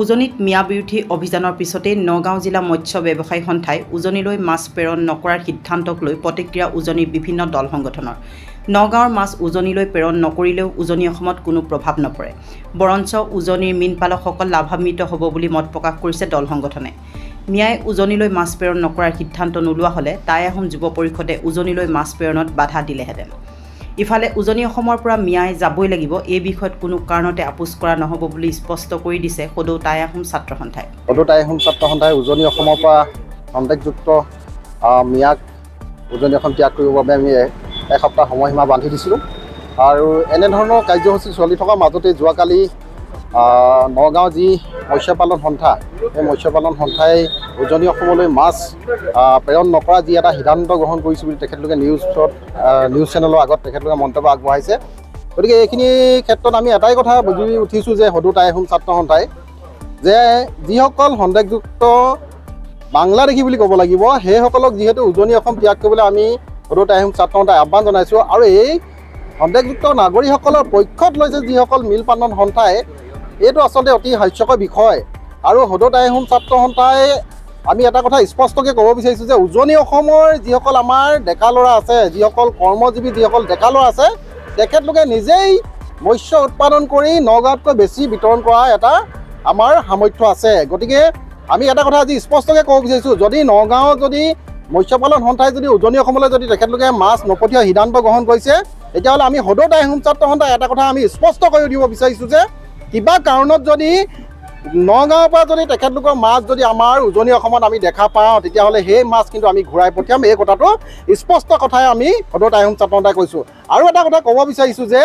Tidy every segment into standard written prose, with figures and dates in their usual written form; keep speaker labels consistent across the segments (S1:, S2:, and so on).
S1: উজনিত মিয়া বিৰোধী অভিযানৰ পিছতে নগাঁও জিলা মৎস্য ব্যৱসায়ী সন্থাই উজনিলৈ মাছ প্ৰেৰণ নকৰাৰ সিদ্ধান্তক লৈ প্ৰতিক্ৰিয়া উজনিৰ বিভিন্ন দল সংগঠনৰ। নগাঁৱৰ মাছ উজনিলৈ প্ৰেৰণ নকৰিলেও উজনি অসমত কোনো প্ৰভাৱ নপৰে, বৰঞ্চ উজনিৰ মীনপালকসকল লাভান্বিত হ'ব বুলি মত প্ৰকাশ কৰিছে দল সংগঠনে। মিয়াই উজনিলৈ মাছ প্ৰেৰণ নকৰাৰ সিদ্ধান্ত নোলোৱা হ'লে টাই আহোম যুৱ পৰিষদে উজনিলৈ মাছ প্ৰেৰণত বাধা দিলেহেঁতেন। ইফালে উজনি অসমৰ পৰা মিয়াই যাবই লাগিব, এই বিষয়ত কোনো কাৰণতে আপোচ কৰা নহ'ব বুলি স্পষ্ট কৰি দিছে সদৌ টাই আহোম ছাত্ৰ সন্থাই।
S2: সদৌ টাই আহোম ছাত্ৰ সন্থাই উজনি অসমৰ পৰা সন্দেহযুক্ত মিয়াক উজনি অসম ত্যাগ কৰিবৰ বাবে আমি এসপ্তাহ সময়সীমা বান্ধি দিছিলোঁ। আৰু এনেধৰণৰ কাৰ্যসূচী চলি থকাৰ মাজতে যোৱাকালি নগাঁও যি মৎস্যপালন সন্থা, এই মৎস্যপালন সন্থাই উজনি অসমলৈ মাছ প্ৰেৰণ নকৰা যি এটা সিদ্ধান্ত গ্ৰহণ কৰিছোঁ বুলি তেখেতলোকে নিউজ চেনেলৰ আগত তেখেতলোকে মন্তব্য আগবঢ়াইছে। গতিকে এইখিনি ক্ষেত্ৰত আমি এটাই কথা বুজি উঠিছোঁ যে সদৌ টাই আহোম ছাত্ৰ সন্থাই যে যিসকল সন্দেহযুক্ত বাংলাদেশী বুলি ক'ব লাগিব, সেইসকলক যিহেতু উজনি অসম ত্যাগ কৰিবলৈ আমি সদৌ টাই আহোম ছাত্ৰ সন্থাই আহ্বান জনাইছোঁ। আৰু এই সন্দেহযুক্ত নাগৰিকসকলৰ পক্ষত লৈছে যিসকল মিল পালন সন্থাই, এইটো আচলতে অতি হাস্যকৰ বিষয়। আৰু সদৌ টাই আহোম ছাত্ৰ সন্থাই আমি এটা কথা স্পষ্টকৈ ক'ব বিচাৰিছোঁ যে উজনি অসমৰ যিসকল আমাৰ ডেকা ল'ৰা আছে, যিসকল কৰ্মজীৱী যিসকল ডেকা ল'ৰা আছে, তেখেতলোকে নিজেই মৎস্য উৎপাদন কৰি নগাঁৱতকৈ বেছি বিতৰণ কৰা এটা আমাৰ সামৰ্থ্য আছে। গতিকে আমি এটা কথা আজি স্পষ্টকৈ ক'ব বিচাৰিছোঁ, যদি নগাঁৱত যদি মৎস্যপালন সন্থাই যদি উজনি অসমলৈ যদি তেখেতলোকে মাছ নপঠিওৱা সিদ্ধান্ত গ্ৰহণ কৰিছে, তেতিয়াহ'লে আমি সদৌ টাই আহোম ছাত্ৰ সন্থাই এটা কথা আমি স্পষ্ট কৰি দিব বিচাৰিছোঁ যে কিবা কাৰণত যদি নগাঁৱৰ পৰা যদি তেখেতলোকৰ মাছ যদি আমাৰ উজনি অসমত আমি দেখা পাওঁ, তেতিয়াহ'লে সেই মাছ কিন্তু আমি ঘূৰাই পঠিয়াম। এই কথাটো স্পষ্ট কথাই আমি সদৌ টাই আহোম ছাত্ৰ সন্থাই কৈছোঁ। আৰু এটা কথা ক'ব বিচাৰিছোঁ যে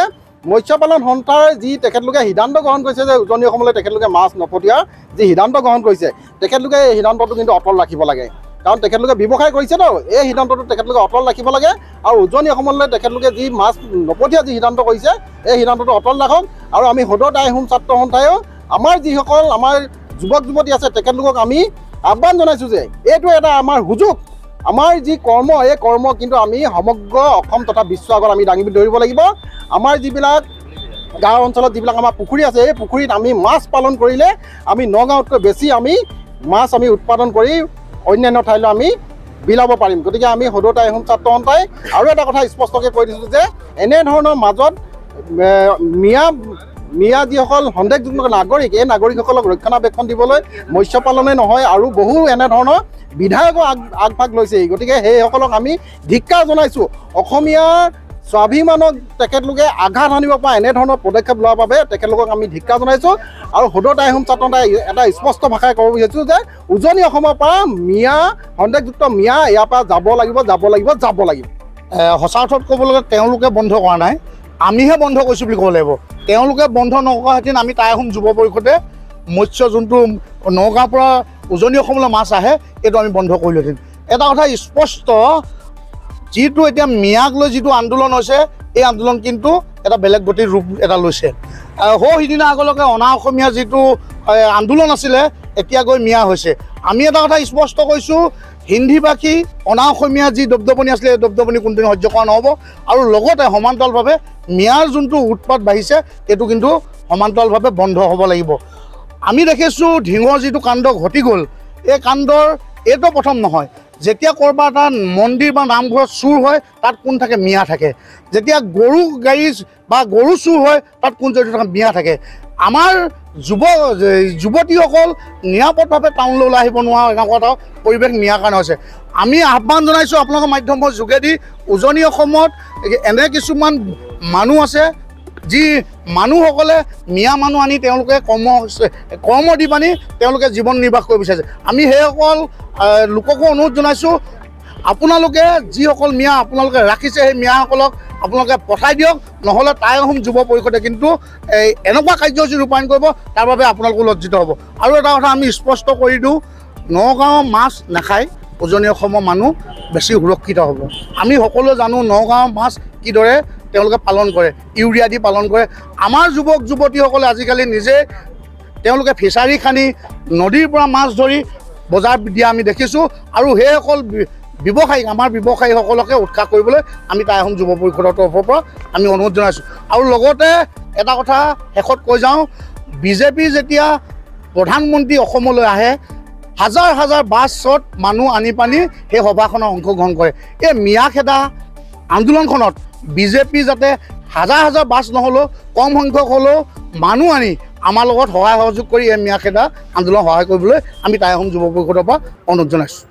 S2: মৎস্যপালন সন্থাৰ যি তেখেতলোকে সিদ্ধান্ত গ্ৰহণ কৰিছে যে উজনি অসমলৈ তেখেতলোকে মাছ নপঠিওৱাৰ যি সিদ্ধান্ত গ্ৰহণ কৰিছে, তেখেতলোকে এই সিদ্ধান্তটো কিন্তু অটল ৰাখিব লাগে। কাৰণ তেখেতলোকে ব্যৱসায় কৰিছেতো, এই সিদ্ধান্তটো তেখেতলোকে অটল ৰাখিব লাগে। আৰু উজনি অসমলৈ তেখেতলোকে যি মাছ নপঠিওৱা যি সিদ্ধান্ত কৰিছে, এই সিদ্ধান্তটো অটল ৰাখক। আৰু আমি সদৌ টাই আহোম ছাত্ৰ সন্থায়ো আমাৰ যিসকল আমাৰ যুৱক যুৱতী আছে, তেখেতলোকক আমি আহ্বান জনাইছোঁ যে এইটো এটা আমাৰ সুযোগ, আমাৰ যি কৰ্ম, এই কৰ্ম কিন্তু আমি সমগ্ৰ অসম তথা বিশ্বৰ আগত আমি দাঙি ধৰিব লাগিব। আমাৰ যিবিলাক গাঁও অঞ্চলত যিবিলাক আমাৰ পুখুৰী আছে, এই পুখুৰীত আমি মাছ পালন কৰিলে আমি নগাঁৱতকৈ বেছি আমি মাছ আমি উৎপাদন কৰি অন্যান্য ঠাইলৈ আমি বিলাব পাৰিম। গতিকে আমি সদৌ টাই আহোম ছাত্ৰ সন্থাই আৰু এটা কথা স্পষ্টকৈ কৈ দিছোঁ যে এনেধৰণৰ মাজত মিয়া যিসকল সন্দেহযুক্ত নাগৰিক, এই নাগৰিকসকলক ৰক্ষণাবেক্ষণ দিবলৈ মৎস্যপালনে নহয় আৰু বহু এনেধৰণৰ বিধায়কো আগভাগ লৈছে। গতিকে সেইসকলক আমি ধিক্কাৰ জনাইছোঁ। অসমীয়াৰ স্বাভিমানক তেখেতলোকে আঘাত আনিব পৰা এনেধৰণৰ পদক্ষেপ লোৱাৰ বাবে তেখেতলোকক আমি ধিক্কাৰ জনাইছোঁ। আৰু সদৌ টাই আহোম ছাত্ৰ সন্থাই এটা স্পষ্ট ভাষাই ক'ব বিচাৰিছোঁ যে উজনি অসমৰ পৰা মিয়া, সন্দেহযুক্ত মিয়া ইয়াৰ পৰা যাব লাগিব, যাব লাগিব, যাব লাগিব।
S3: সঁচা অৰ্থত ক'বলৈ গ'লে তেওঁলোকে বন্ধ কৰা নাই, আমিহে বন্ধ কৰিছোঁ বুলি ক'ব লাগিব। তেওঁলোকে বন্ধ নকৰাহেঁতেন আমি টাই আহোম যুৱ পৰিষদে মৎস্য যোনটো নগাঁৱৰ পৰা উজনি অসমলৈ মাছ আহে, এইটো আমি বন্ধ কৰিলোহেঁতেন। এটা কথা স্পষ্ট, যিটো এতিয়া মিয়াক লৈ যিটো আন্দোলন হৈছে, এই আন্দোলন কিন্তু এটা বেলেগ গতিৰ ৰূপ এটা লৈছে। সিদিনা আগলৈকে অনা অসমীয়া যিটো আন্দোলন আছিলে, এতিয়া গৈ মিয়া হৈছে। আমি এটা কথা স্পষ্ট কৈছোঁ, হিন্দী ভাষী অনা অসমীয়া যি দপদপনি আছিলে, এই দপদপনি কোনোদিন সহ্য কৰা নহ'ব। আৰু লগতে সমান্তৰালভাৱে মিয়াৰ যোনটো উৎপাত বাঢ়িছে, এইটো কিন্তু সমান্তৰালভাৱে বন্ধ হ'ব লাগিব। আমি দেখিছোঁ ঢিঙৰ যিটো কাণ্ড ঘটি গ'ল, এই কাণ্ডৰ এইটো প্ৰথম নহয়। যেতিয়া ক'ৰবাত এটা মন্দিৰ বা নামঘৰত চুৰ হয়, তাত কোন থাকে? মিয়া থাকে। যেতিয়া গৰু গাড়ী বা গৰু চুৰ হয়, তাত কোন জড়িত থাকে? মিয়া থাকে। আমাৰ যুৱতীসকল নিৰাপদভাৱে টাউনলৈ ওলাই আহিব নোৱাৰা এনেকুৱা এটা পৰিৱেশ মিয়াৰ কাৰণে হৈছে। আমি আহ্বান জনাইছোঁ আপোনালোকৰ মাধ্যমৰ যোগেদি, উজনি অসমত এনে কিছুমান মানুহ আছে, যি মানুহসকলে মিয়া মানুহ আনি তেওঁলোকে কৰ্ম দি পানি তেওঁলোকে জীৱন নিৰ্বাহ কৰিব বিচাৰিছে। আমি সেইসকল লোককো অনুৰোধ জনাইছোঁ, আপোনালোকে যিসকল মিয়া আপোনালোকে ৰাখিছে, সেই মিয়াসকলক আপোনালোকে পঠাই দিয়ক, নহ'লে টাই আহোম যুৱ পৰিষদে কিন্তু এনেকুৱা কাৰ্যসূচী ৰূপায়ণ কৰিব, তাৰ বাবে আপোনালোকো লজ্জিত হ'ব। আৰু এটা কথা আমি স্পষ্ট কৰি দিওঁ, নগাঁৱৰ মাছ নাখায় উজনি অসমৰ মানুহ বেছি সুৰক্ষিত হ'ব। আমি সকলোৱে জানো নগাঁৱৰ মাছ কিদৰে তেওঁলোকে পালন কৰে, ইউৰিয়া দি পালন কৰে। আমাৰ যুৱক যুৱতীসকলে আজিকালি নিজে তেওঁলোকে ফিচাৰী খান্দি নদীৰ পৰা মাছ ধৰি বজাৰ দিয়া আমি দেখিছোঁ। আৰু সেইসকল ব্যৱসায়ীক, আমাৰ ব্যৱসায়ীসকলকে উৎসাহ কৰিবলৈ আমি টাই আহোম যুৱ পৰিষদৰ তৰফৰ পৰা আমি অনুৰোধ জনাইছোঁ। আৰু লগতে এটা কথা শেষত কৈ যাওঁ, বিজেপি যেতিয়া প্ৰধানমন্ত্ৰী অসমলৈ আহে হাজাৰ হাজাৰ বাছত মানুহ আনি পানি সেই সভাখনত অংশগ্ৰহণ কৰে। এই মিয়াখেদা আন্দোলনখনত বিজেপি যাতে হাজাৰ হাজাৰ বাছ নহ'লেও কম সংখ্যক হ'লেও মানুহ আনি আমাৰ লগত সহায় সহযোগ কৰি এই মিয়াখেদা আন্দোলন সহায় কৰিবলৈ আমি টাই আহোম যুৱ পৰিষদৰ পৰা অনুৰোধ জনাইছোঁ।